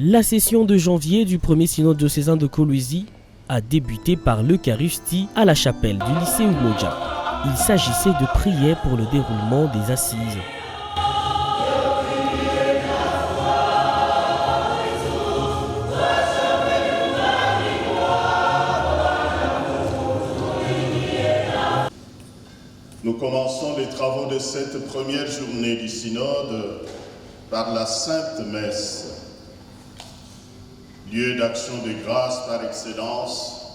La session de janvier du premier synode diocésain de Kolwezi a débuté par l'Eucharistie à la chapelle du lycée Umoja. Il s'agissait de prier pour le déroulement des assises. Nous commençons les travaux de cette première journée du synode par la Sainte Messe, lieu d'action de grâce par excellence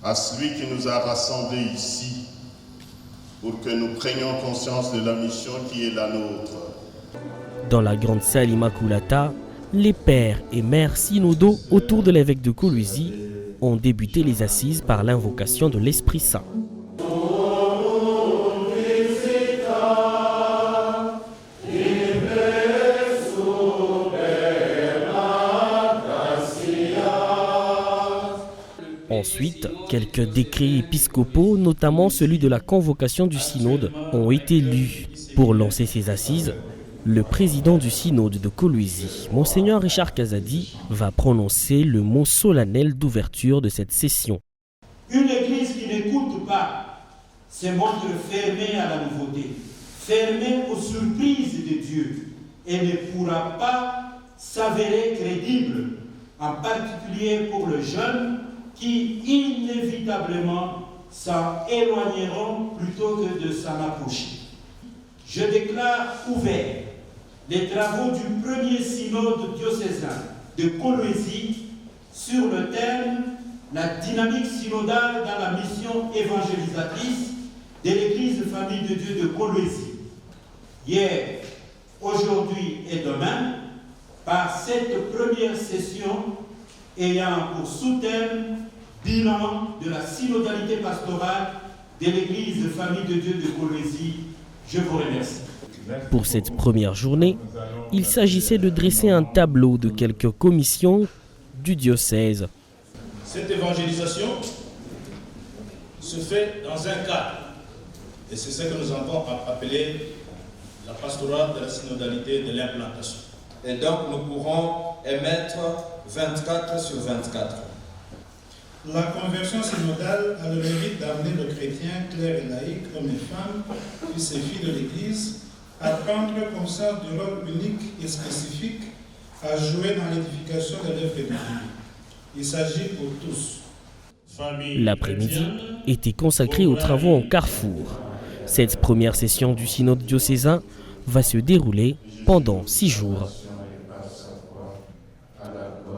à celui qui nous a rassemblés ici pour que nous prenions conscience de la mission qui est la nôtre. Dans la grande salle Immaculata, les pères et mères synodaux autour de l'évêque de Kolwezi ont débuté les assises par l'invocation de l'Esprit Saint. Ensuite, quelques décrets épiscopaux, notamment celui de la convocation du synode, ont été lus. Pour lancer ces assises, le président du synode de Kolwezi, Monseigneur Richard Kazadi, va prononcer le mot solennel d'ouverture de cette session. Une église qui n'écoute pas se montre fermée à la nouveauté, fermée aux surprises de Dieu et ne pourra pas s'avérer crédible, en particulier pour le jeune qui inévitablement s'en éloigneront plutôt que de s'en approcher. Je déclare ouvert les travaux du premier synode diocésain de Kolwezi sur le thème « La dynamique synodale dans la mission évangélisatrice de l'Église Famille de Dieu de Kolwezi ». Hier, aujourd'hui et demain, par cette première session ayant pour sous-thème bilan de la synodalité pastorale de l'Église Famille de Dieu de Kolwezi. Je vous remercie. Pour cette première journée, il s'agissait de dresser un tableau de quelques commissions du diocèse. Cette évangélisation se fait dans un cadre, et c'est ce que nous avons appelé la pastorale de la synodalité de l'implantation. Et donc nous pourrons émettre 24 sur 24. La conversion synodale a le mérite d'amener le chrétien, clerc et laïc, hommes et femmes, fils et filles de l'Église, à prendre conscience du rôle unique et spécifique à jouer dans l'édification de l'œuvre de Dieu. Il s'agit pour tous. L'après-midi était consacré aux travaux en Carrefour. Cette première session du synode diocésain va se dérouler pendant 6 jours.